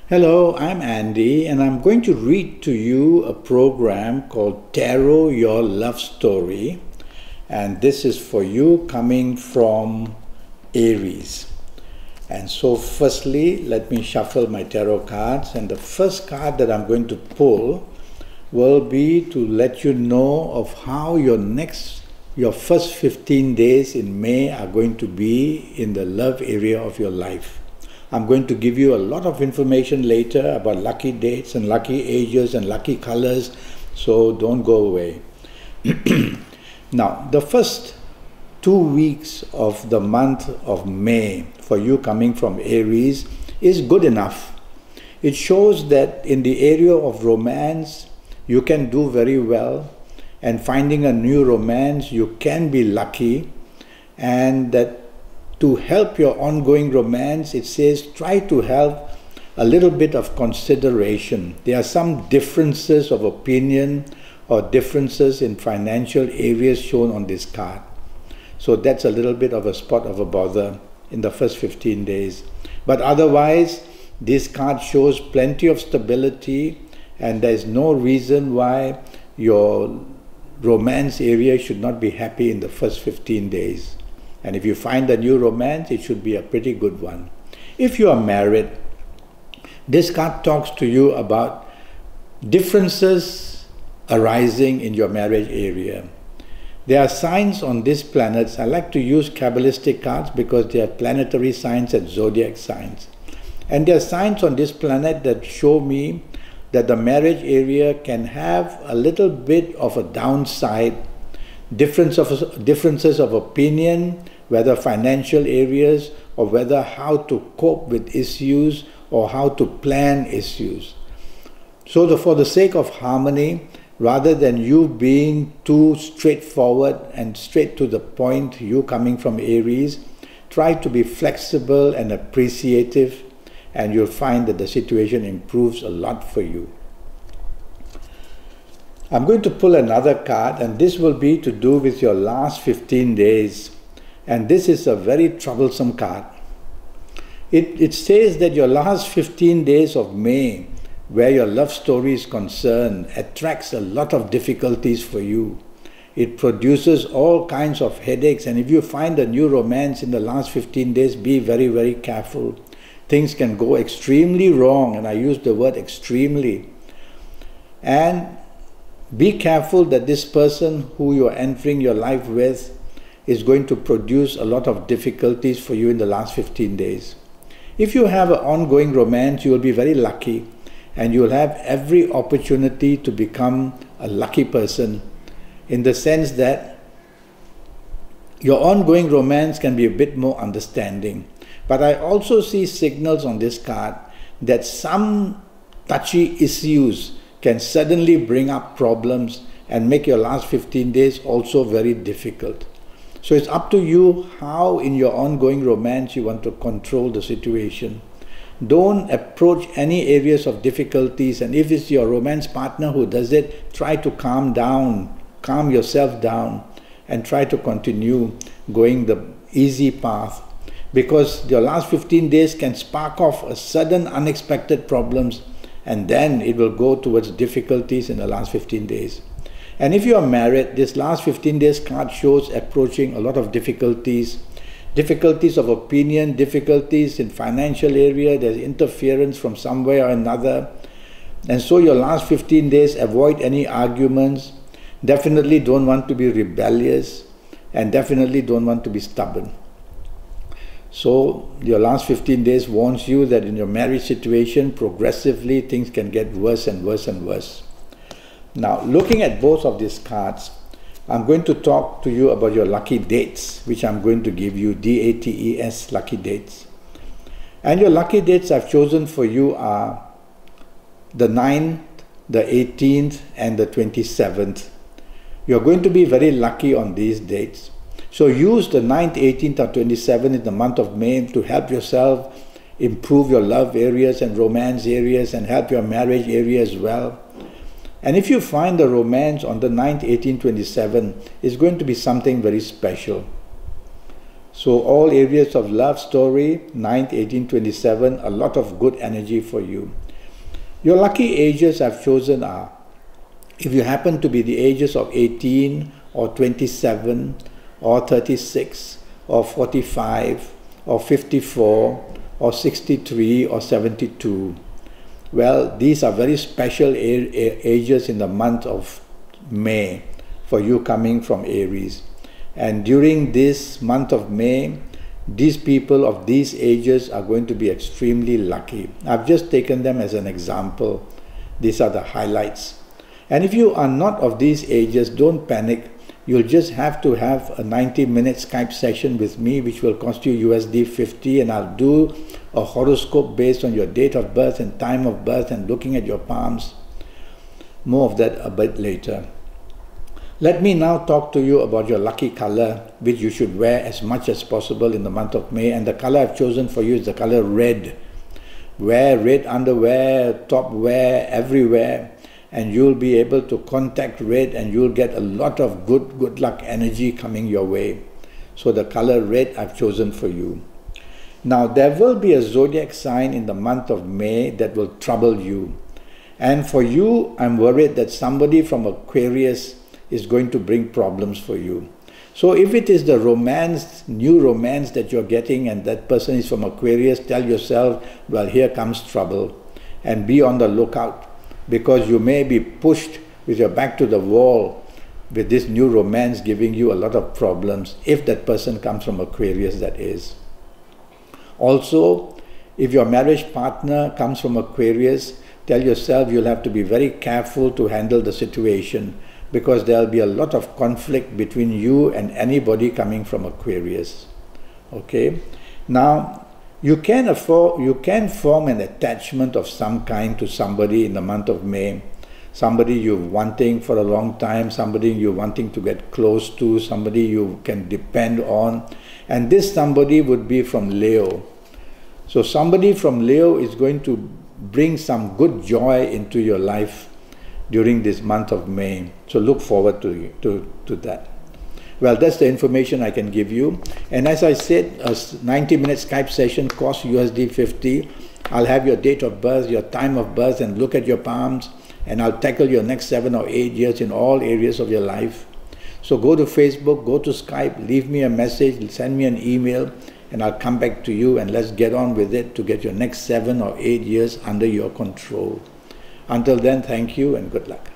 Hello, I'm Andy, and I'm going to read to you a program called Tarot Your Love Story. And this is for you coming from Aries. And so firstly, let me shuffle my tarot cards. And the first card that I'm going to pull will be to let you know of how your first 15 days in May are going to be in the love area of your life. I'm going to give you a lot of information later about lucky dates and lucky ages and lucky colors, so don't go away. Now, the first 2 weeks of the month of May for you coming from Aries is good enough. It shows that in the area of romance, you can do very well, and finding a new romance, you can be lucky, and that to help your ongoing romance, it says try to have a little bit of consideration. There are some differences of opinion or differences in financial areas shown on this card. So that's a little bit of a spot of a bother in the first 15 days. But otherwise, this card shows plenty of stability, and there is no reason why your romance area should not be happy in the first 15 days. And if you find a new romance, it should be a pretty good one. If you are married, this card talks to you about differences arising in your marriage area. There are signs on these planets. I like to use Kabbalistic cards because they are planetary signs and zodiac signs. And there are signs on this planet that show me that the marriage area can have a little bit of a downside, differences of opinion, whether financial areas or whether how to cope with issues or how to plan issues. So for the sake of harmony, rather than you being too straightforward and straight to the point, you coming from Aries, try to be flexible and appreciative, and you'll find that the situation improves a lot for you. I'm going to pull another card, and this will be to do with your last 15 days. And this is a very troublesome card. It says that your last 15 days of May, where your love story is concerned, attracts a lot of difficulties for you. It produces all kinds of headaches, and if you find a new romance in the last 15 days, be very, very careful. Things can go extremely wrong, and I use the word extremely. And be careful that this person who you are entering your life with is going to produce a lot of difficulties for you in the last 15 days. If you have an ongoing romance, you will be very lucky, and you will have every opportunity to become a lucky person, in the sense that your ongoing romance can be a bit more understanding. But I also see signals on this card that some touchy issues can suddenly bring up problems and make your last 15 days also very difficult. So it's up to you how in your ongoing romance you want to control the situation. Don't approach any areas of difficulties, and if it's your romance partner who does it, try to calm yourself down and try to continue going the easy path, because your last 15 days can spark off a sudden unexpected problems, and then it will go towards difficulties in the last 15 days. And if you are married, this last 15 days card shows approaching a lot of difficulties of opinion, difficulties in financial area, there's interference from somewhere or another. And so your last 15 days, avoid any arguments, definitely don't want to be rebellious, and definitely don't want to be stubborn. So your last 15 days warns you that in your marriage situation, progressively things can get worse and worse and worse. Now, looking at both of these cards, I'm going to talk to you about your lucky dates, which I'm going to give you, DATES, lucky dates. And your lucky dates I've chosen for you are the 9th, the 18th, and the 27th. You're going to be very lucky on these dates. So use the 9th, 18th, or 27th in the month of May to help yourself improve your love areas and romance areas, and help your marriage area as well. And if you find the romance on the 9th, 18th, 27th, it's going to be something very special. So all areas of love story, 9th, 1827, a lot of good energy for you. Your lucky ages I've chosen are, if you happen to be the ages of 18 or 27 or 36 or 45 or 54 or 63 or 72, well, these are very special ages in the month of May for you coming from Aries. And during this month of May, these people of these ages are going to be extremely lucky. I've just taken them as an example. These are the highlights. And if you are not of these ages, don't panic. You'll just have to have a 90-minute Skype session with me, which will cost you USD 50, and I'll do a horoscope based on your date of birth and time of birth and looking at your palms. More of that a bit later. Let me now talk to you about your lucky color, which you should wear as much as possible in the month of May. And the color I've chosen for you is the color red. Wear red underwear, top wear, everywhere, and you'll be able to contact red, and you'll get a lot of good luck energy coming your way. So the color red I've chosen for you. Now there will be a zodiac sign in the month of May that will trouble you. And for you, I'm worried that somebody from Aquarius is going to bring problems for you. So if it is the romance, new romance that you're getting, and that person is from Aquarius, tell yourself, well, here comes trouble. And be on the lookout, because you may be pushed with your back to the wall with this new romance giving you a lot of problems, if that person comes from Aquarius, that is. Also, if your marriage partner comes from Aquarius, tell yourself you'll have to be very careful to handle the situation, because there'll be a lot of conflict between you and anybody coming from Aquarius. Okay? Now, you can form an attachment of some kind to somebody in the month of May. Somebody you're wanting for a long time, somebody you're wanting to get close to, somebody you can depend on. And this somebody would be from Leo. So somebody from Leo is going to bring some good joy into your life during this month of May. So look forward to that. Well, that's the information I can give you. And as I said, a 90-minute Skype session costs USD 50. I'll have your date of birth, your time of birth, and look at your palms, and I'll tackle your next 7 or 8 years in all areas of your life. So go to Facebook, go to Skype, leave me a message, send me an email, and I'll come back to you, and let's get on with it to get your next 7 or 8 years under your control. Until then, thank you and good luck.